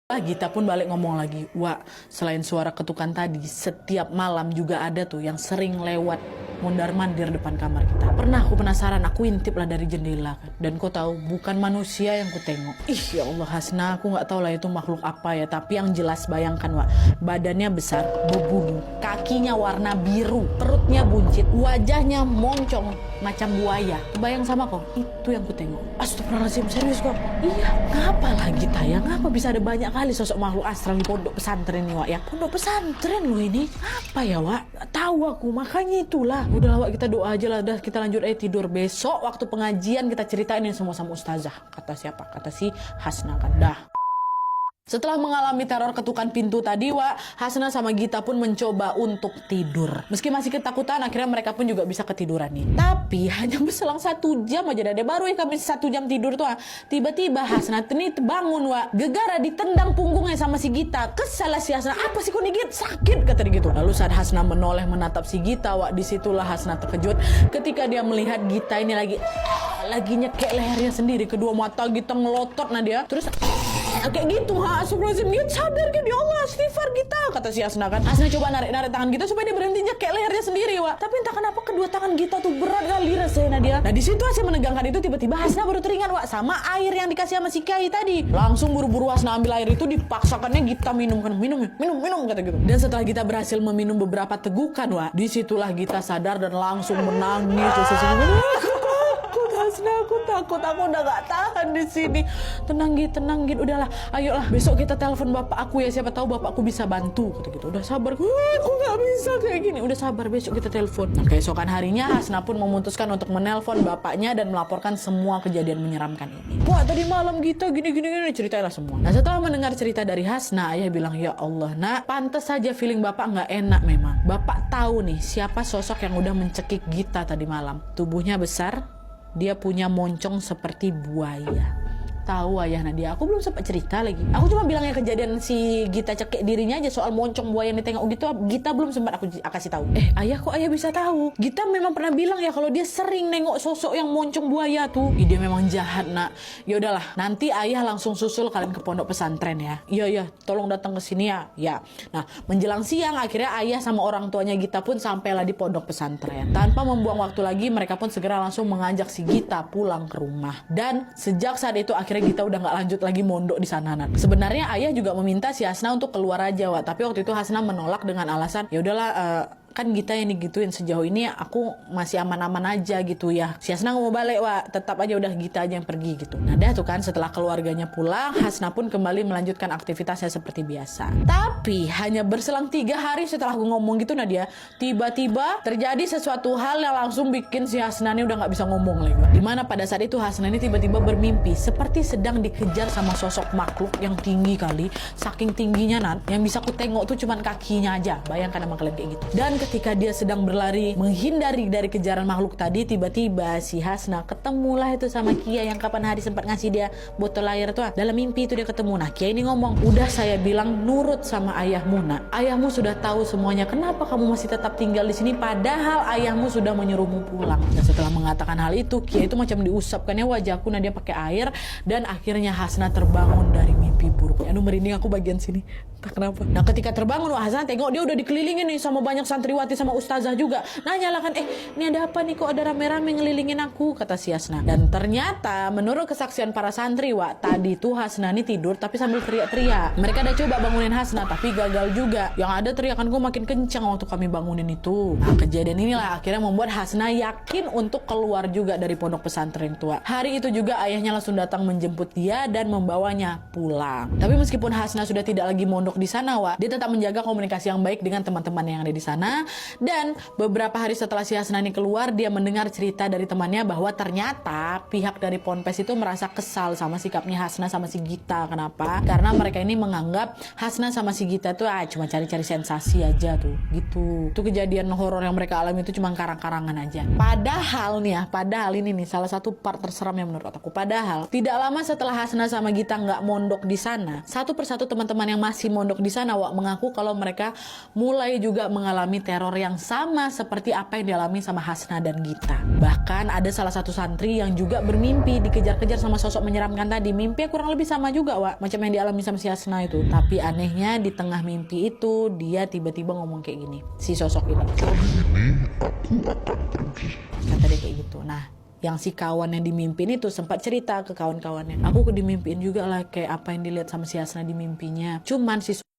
Gita pun balik ngomong lagi, wah selain suara ketukan tadi, setiap malam juga ada tuh yang sering lewat mondar-mandir depan kamar kita. Pernah aku penasaran, aku intip lah dari jendela kan. Dan kau tahu, bukan manusia yang ku tengok. Ih ya Allah Hasna, aku nggak tahu lah itu makhluk apa ya. Tapi yang jelas bayangkan wak, badannya besar, berbulu, kakinya warna biru, perutnya buncit, wajahnya moncong macam buaya. Kebayang sama kau? Itu yang ku tengok. Astagfirullahaladzim, serius kok? Iya, ngapa lagi tayang? Ngapa bisa ada banyak kali sosok makhluk astral di pondok pesantren nih wak ya? Pondok pesantren loh ini. Apa ya wak? Tahu aku, makanya itulah. Udahlah wak, kita doa aja lah, udah kita lanjut aja tidur. Besok waktu pengajian kita ceritain ini semua sama ustazah. Kata siapa? Kata si Hasna kan. Dah. Setelah mengalami teror ketukan pintu tadi, wak, Hasna sama Gita pun mencoba untuk tidur. Meski masih ketakutan, akhirnya mereka pun juga bisa ketiduran nih. Tapi hanya berselang 1 jam aja, deh baru ya kami 1 jam tidur tuh. Tiba-tiba Hasna ini bangun, wak, gegara ditendang punggungnya sama si Gita. Kesal si Hasna, apa sih kok nih Git? Sakit kata dia gitu. Lalu saat Hasna menoleh menatap si Gita, wak, disitulah Hasna terkejut ketika dia melihat Gita ini lagi nyekek lehernya sendiri. Kedua mata Gita ngelotot nah dia. Terus kayak gitu, astagfirullahaladzim, Gita sadar kan, ya Allah, istighfar Gita, kata si Hasna kan. Hasna coba narik tangan Gita supaya dia berhenti nyekek lehernya sendiri, wak. Tapi entah kenapa kedua tangan Gita tuh berat kali rasanya dia. Nah di situasi menegangkan itu tiba-tiba Hasna baru teringat, wak, sama air yang dikasih sama si Kiai tadi. Langsung buru-buru Hasna ambil air itu, dipaksakannya Gita minum kan, minum kata gitu. Dan setelah Gita berhasil meminum beberapa tegukan, wak, disitulah Gita sadar dan langsung menangis. Aku takut, aku udah gak tahan di sini. Tenang Git, udahlah, ayolah besok kita telepon bapak aku ya, siapa tahu bapak aku bisa bantu, kata gitu. Udah sabar, aku gak bisa kayak gini. Udah sabar, besok kita telepon. Nah, keesokan harinya Hasna pun memutuskan untuk menelpon bapaknya dan melaporkan semua kejadian menyeramkan ini. Wah tadi malam Gita gini ceritailah semua. Nah setelah mendengar cerita dari Hasna, ayah bilang, ya Allah nak, pantas saja feeling bapak gak enak memang. Bapak tahu nih siapa sosok yang udah mencekik Gita tadi malam. Tubuhnya besar, dia punya moncong seperti buaya. Tahu ayah Nadia, aku belum sempat cerita lagi. Aku cuma bilangnya kejadian si Gita cekik dirinya aja, soal moncong buaya yang ditengok gitu. Gita belum sempat aku kasih tahu. Ayah kok ayah bisa tahu? Gita memang pernah bilang ya kalau dia sering nengok sosok yang moncong buaya tuh. Dia memang jahat nak. Ya udahlah, nanti ayah langsung susul kalian ke pondok pesantren ya. Iya, tolong datang ke sini ya. Ya. Nah, menjelang siang akhirnya ayah sama orang tuanya Gita pun sampailah di pondok pesantren. Tanpa membuang waktu lagi, mereka pun segera langsung mengajak si Gita pulang ke rumah. Dan sejak saat itu akhirnya Gita udah gak lanjut lagi mondok di sana. Sebenarnya ayah juga meminta si Hasna untuk keluar aja, wak. Tapi waktu itu Hasna menolak dengan alasan, ya udahlah, kan Gita yang digituin, sejauh ini aku masih aman-aman aja gitu ya. Si Hasna nggak mau balik, wak, tetap aja udah Gita aja yang pergi gitu. Nah dah tuh kan, setelah keluarganya pulang, Hasna pun kembali melanjutkan aktivitasnya seperti biasa. Tapi hanya berselang 3 hari setelah aku ngomong gitu Nadia, tiba-tiba terjadi sesuatu hal yang langsung bikin si Hasna ini udah nggak bisa ngomong lagi. Dimana pada saat itu Hasna ini tiba-tiba bermimpi seperti sedang dikejar sama sosok makhluk yang tinggi kali. Saking tingginya yang bisa aku tengok tuh cuman kakinya aja. Bayangkan sama kalian kayak gitu. Dan ketika dia sedang berlari menghindari dari kejaran makhluk tadi, tiba-tiba si Hasna ketemulah itu sama Kia yang kapan hari sempat ngasih dia botol air tuh. Dalam mimpi itu dia ketemu. Nah Kia ini ngomong, udah saya bilang nurut sama ayahmu nak. Ayahmu sudah tahu semuanya. Kenapa kamu masih tetap tinggal di sini padahal ayahmu sudah menyuruhmu pulang? Dan setelah mengatakan hal itu, Kia itu macam diusapkannya wajahku. Nah dia pakai air dan akhirnya Hasna terbangun dari mimpi buruk. Aduh merinding aku bagian sini. Tak kenapa. Nah ketika terbangun, Hasna tengok dia udah dikelilingin nih sama banyak santriwati sama ustazah juga. Nanyalah kan, ini ada apa nih kok ada rame-rame ngelilingin aku, kata si Hasna. Dan ternyata menurut kesaksian para santri, wak, tadi tuh Hasna nih tidur tapi sambil teriak-teriak. Mereka udah coba bangunin Hasna tapi gagal juga. Yang ada teriakanku makin kencang waktu kami bangunin itu. Nah kejadian inilah akhirnya membuat Hasna yakin untuk keluar juga dari pondok pesantren tua. Hari itu juga ayahnya langsung datang menjemput dia dan membawanya pulang. Tapi meskipun Hasna sudah tidak lagi mondok di sana, wak, dia tetap menjaga komunikasi yang baik dengan teman-teman yang ada di sana. Dan beberapa hari setelah si Hasna ini keluar, dia mendengar cerita dari temannya bahwa ternyata pihak dari Ponpes itu merasa kesal sama sikapnya Hasna sama si Gita. Kenapa? Karena mereka ini menganggap Hasna sama si Gita tuh cuma cari-cari sensasi aja tuh gitu. Itu kejadian horor yang mereka alami itu cuma karang-karangan aja. Padahal ini nih salah satu part terseram yang menurut aku. Padahal tidak lama setelah Hasna sama Gita nggak mondok di sana, satu persatu teman-teman yang masih mondok di sana Wak mengaku kalau mereka mulai juga mengalami teror yang sama seperti apa yang dialami sama Hasna dan Gita. Bahkan ada salah satu santri yang juga bermimpi dikejar-kejar sama sosok menyeramkan tadi. Mimpi kurang lebih sama juga Wak, macam yang dialami sama si Hasna itu. Tapi anehnya di tengah mimpi itu dia tiba-tiba ngomong kayak gini, si sosok ini. Kata dia kayak gitu. Nah, yang si kawan yang dimimpin itu sempat cerita ke kawan-kawannya, aku dimimpiin juga lah kayak apa yang dilihat sama si Hasna di mimpinya. Cuman si